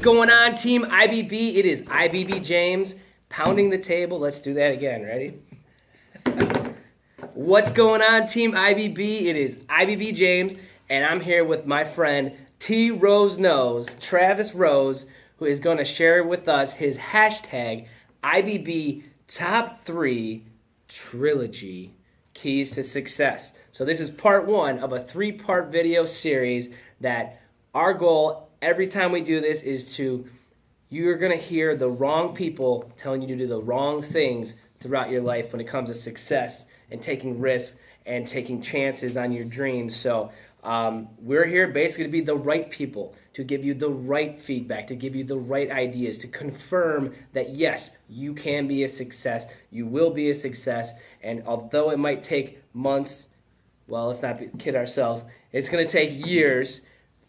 going on, Team IBB? It is IBB James pounding the table. Let's do that again. Ready? What's going on, Team IBB? It is IBB James, and I'm here with my friend T. Rose Knows, Travis Rose, who is going to share with us his hashtag IBB Top 3 Trilogy Keys to Success. So this is part 1 of a 3-part video series that our goal every time we do this is you're going to hear the wrong people telling you to do the wrong things throughout your life when it comes to success and taking risks and taking chances on your dreams. So we're here basically to be the right people, to give you the right feedback, to give you the right ideas, to confirm that yes, you can be a success, you will be a success, and although it might take months, well, let's not kid ourselves, it's going to take years,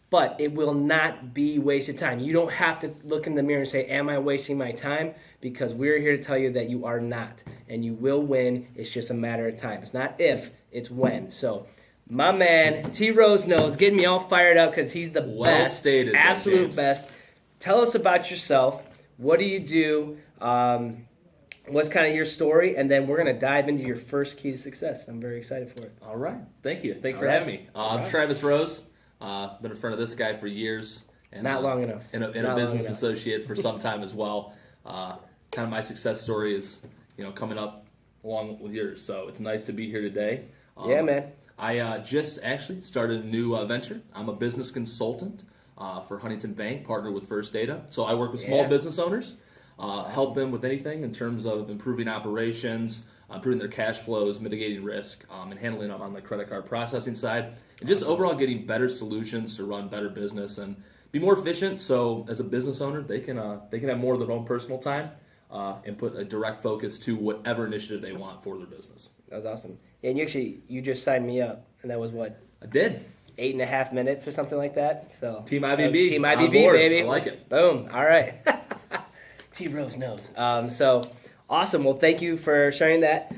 but it will not be wasted time. You don't have to look in the mirror and say, am I wasting my time? Because we're here to tell you that you are not, and you will win. It's just a matter of time. It's not if, it's when. So my man, T. Rose Knows, getting me all fired up because he's the best, stated, absolute best. Tell us about yourself. What do you do? What's kind of your story? And then we're going to dive into your first key to success. I'm very excited for it. All right. Thank you. Thanks for having me. I'm Travis Rose. Been a friend of this guy for years. And, not long enough. And a business associate for some time as well. Kind of my success story is, coming up along with yours. So it's nice to be here today. Yeah, man. I just actually started a new venture. I'm a business consultant for Huntington Bank, partnered with First Data. So I work with small business owners, help them with anything in terms of improving operations, improving their cash flows, mitigating risk, and handling them on the credit card processing side, and just overall getting better solutions to run better business and be more efficient. So as a business owner, they can have more of their own personal time and put a direct focus to whatever initiative they want for their business. That was awesome. Yeah, and you just signed me up, and that was what? I did. 8.5 minutes or something like that. So Team IBB. Team IBB, baby. I like it. Boom. All right. T. Rose Knows. So awesome. Well, thank you for sharing that.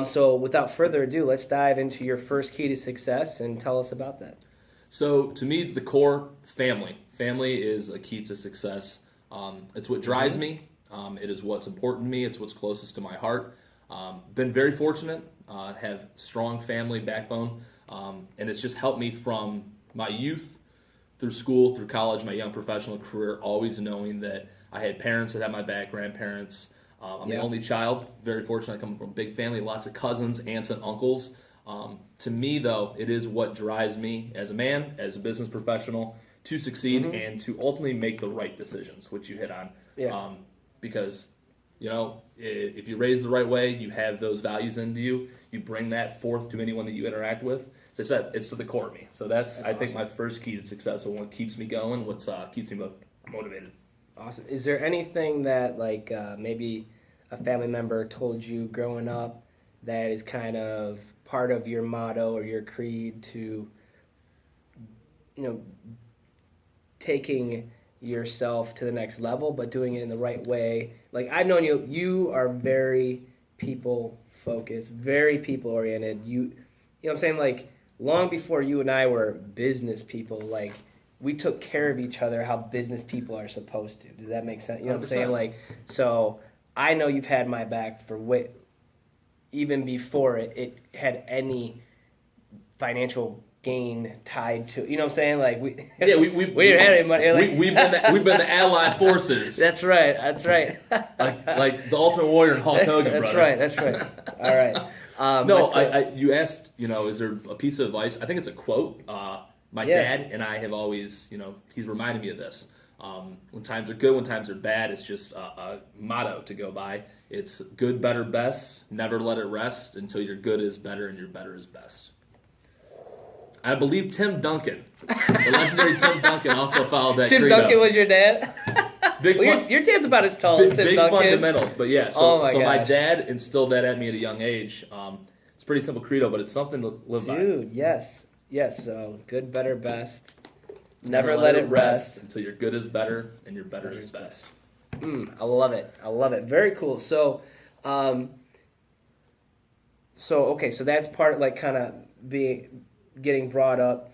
So without further ado, let's dive into your first key to success and tell us about that. So to me, the core, family. Family is a key to success. It's what drives me. It is what's important to me. It's what's closest to my heart. Been very fortunate, have strong family backbone, and it's just helped me from my youth through school, through college, my young professional career, always knowing that I had parents that had my back, grandparents. I'm the only child, very fortunate. I come from a big family, lots of cousins, aunts, and uncles. To me, though, it is what drives me as a man, as a business professional, to succeed and to ultimately make the right decisions, which you hit on. Yeah. Because, if you raise the right way, you have those values into you, you bring that forth to anyone that you interact with. As I said, it's to the core of me. So that's I think, my first key to success, and what keeps me going, what keeps me motivated. Awesome. Is there anything that, maybe a family member told you growing up that is kind of part of your motto or your creed to, taking yourself to the next level, but doing it in the right way? Like, I've known you are very people focused, very people oriented. You know what I'm saying? Like, long before you and I were business people, like, we took care of each other how business people are supposed to. Does that make sense? You know what I'm saying? Like, so I know you've had my back for even before it had any financial gain tied to, you know what I'm saying? Like, we didn't have any money. Like, we've been the allied forces. That's right. like the Ultimate Warrior and Hulk Hogan, That's brother. That's right. All right. No, you asked, is there a piece of advice? I think it's a quote. My dad and I have always, he's reminded me of this. When times are good, when times are bad, it's just a motto to go by. It's good, better, best. Never let it rest until your good is better and your better is best. I believe Tim Duncan, the legendary Tim Duncan, also followed that credo. Tim Duncan was your dad? Your dad's about as tall as Tim big Duncan. Big fundamentals, but yeah. So gosh. my dad instilled that at me at a young age. It's a pretty simple credo, but it's something to live by. Dude, yes. So good, better, best. Never let it rest until your good is better and your better is best. I love it. Very cool. So, so that's part kind of getting brought up.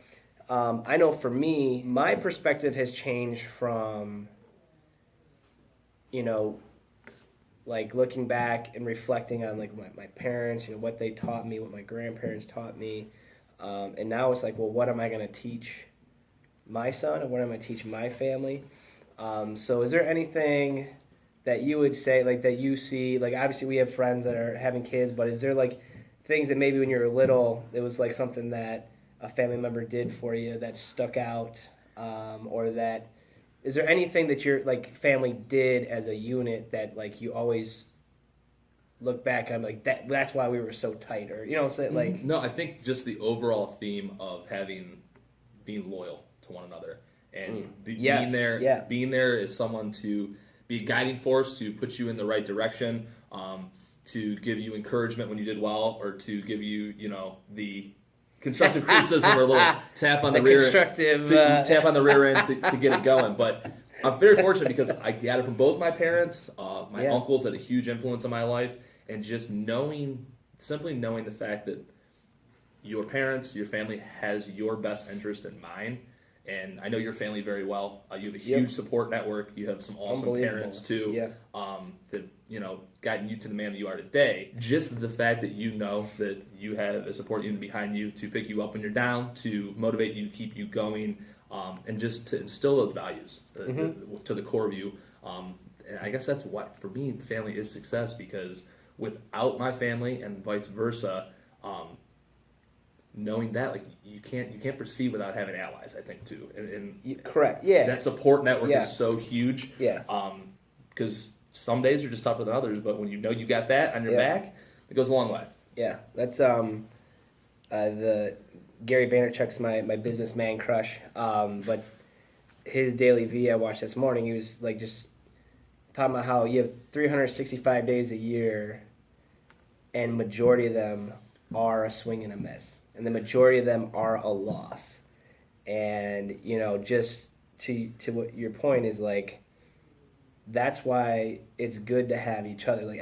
I know for me, my perspective has changed from you know, like looking back and reflecting on like my parents, what they taught me, what my grandparents taught me, and now it's like, well, what am I going to teach my son, and what am I teaching my family? So is there anything that you would say like that you see, like obviously we have friends that are having kids, but is there like things that maybe when you were little it was like something that a family member did for you that stuck out, or that is there anything that your like family did as a unit that like you always look back on like that's why we were so tight, or so like No, I think just the overall theme of being loyal to one another and Yes, being there, yeah. being there as someone to be a guiding force to put you in the right direction, to give you encouragement when you did well, or to give you, the constructive criticism or a little tap on the rear constructive tap on the rear end to get it going. But I'm very fortunate because I got it from both my parents. My uncles had a huge influence on my life, and just simply knowing the fact that your parents, your family has your best interest in mind. And I know your family very well. You have a huge support network. You have some awesome parents too, that gotten you to the man that you are today. Just the fact that that you have a support unit behind you to pick you up when you're down, to motivate you, to keep you going, and just to instill those values to the core of you. And I guess that's what for me, family is success, because without my family and vice versa. Knowing that, like, you can't proceed without having allies, I think, too. And correct, yeah. That support network is so huge. Yeah. Because some days are just tougher than others, but when you got that on your back, it goes a long way. Yeah, that's the Gary Vaynerchuk's my businessman crush. But his Daily V I watched this morning, he was like just talking about how you have 365 days a year, and majority of them are a swing and a miss. And the majority of them are a loss. And, just to what your point is, like, that's why it's good to have each other. Like,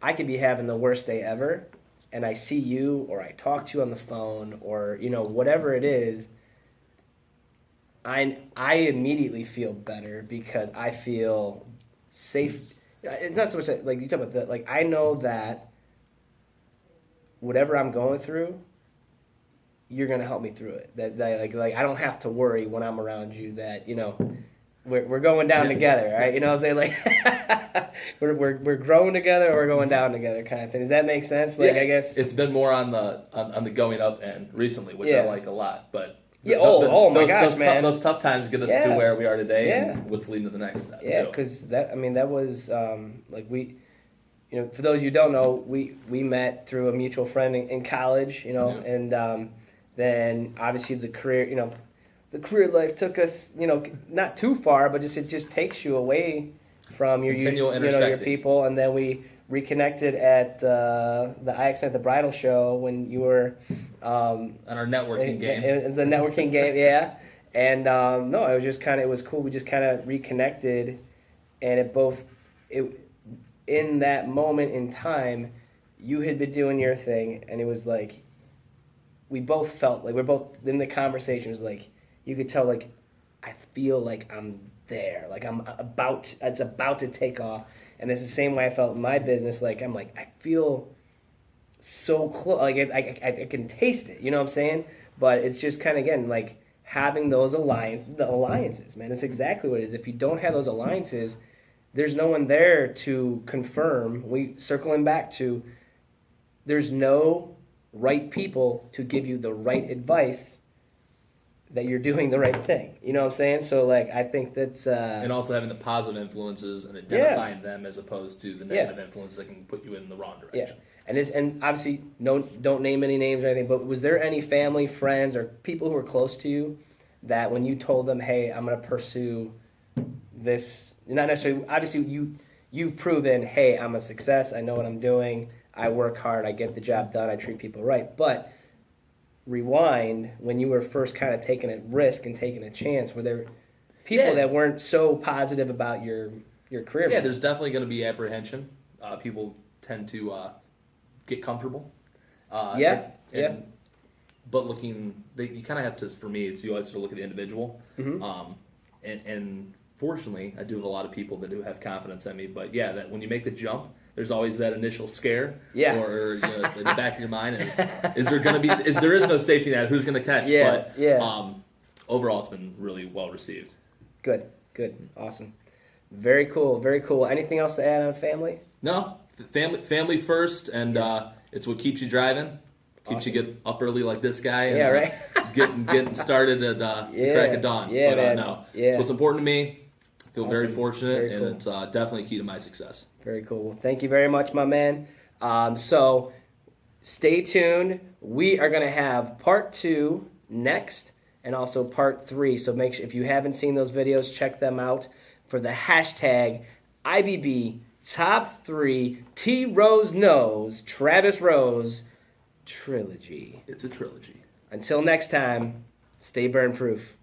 I could be having the worst day ever, and I see you, or I talk to you on the phone, or, whatever it is, I immediately feel better because I feel safe. It's not so much like you talk about that. Like, I know that whatever I'm going through, you're gonna help me through it. That like I don't have to worry when I'm around you that we're going down together, right? You know what I'm saying? Like we're growing together, or we're going down together, kind of thing. Does that make sense? Like, I guess it's been more on the going up end recently, which I like a lot. But my gosh, man, those tough times get us to where we are today, and what's leading to the next step. Yeah, because that was like we. For those you don't know, we met through a mutual friend in college, and then obviously the career, the career life took us, not too far, but it just takes you away from your people, and then we reconnected at the IX at the bridal show when you were on our networking game. It was the networking game, yeah. And no, it was just it was cool. We just kind of reconnected, and in that moment in time, you had been doing your thing, and it was like, we both felt like we're both in the conversation. It was like, you could tell, like, I feel like I'm there, like it's about to take off. And it's the same way I felt in my business. Like, I feel so close, like I can taste it, you know what I'm saying? But it's just kind of, again, like, having those alliances, man. It's exactly what it is. If you don't have those alliances, there's no one there to confirm. Circling back to, there's no right people to give you the right advice that you're doing the right thing. You know what I'm saying? So, like, I think that's... and also having the positive influences and identifying them as opposed to the negative influences that can put you in the wrong direction. Yeah. And obviously, don't name any names or anything, but was there any family, friends, or people who were close to you that when you told them, hey, I'm going to pursue this... Not necessarily, obviously you've proven, hey, I'm a success, I know what I'm doing, I work hard, I get the job done, I treat people right. But rewind, when you were first kind of taking a risk and taking a chance, were there people that weren't so positive about your career? Yeah, there's definitely going to be apprehension. People tend to get comfortable. But you kind of have to, for me, you always have to look at the individual. Mm-hmm. And fortunately, I do have a lot of people that do have confidence in me. But yeah, that when you make the jump, there's always that initial scare. Yeah. Or in the back of your mind is there going to be? There is no safety net. Who's going to catch? Yeah. But Yeah. Overall, it's been really well received. Good. Awesome. Very cool. Very cool. Anything else to add on family? No, family first, and Yes. it's what keeps you driving. Keeps Awesome. you get up early like this guy. And, Yeah, right. getting started at the crack of dawn. Yeah, But man. no, Yeah. it's what's important to me. I feel very Awesome. fortunate, Very cool. and it's definitely key to my success. Very cool. Well, thank you very much, my man. So stay tuned. We are going to have part 2 next and also part 3. So make sure, if you haven't seen those videos, check them out for the hashtag IBB Top 3 T Rose Knows Travis Rose Trilogy. It's a trilogy. Until next time, stay burn proof.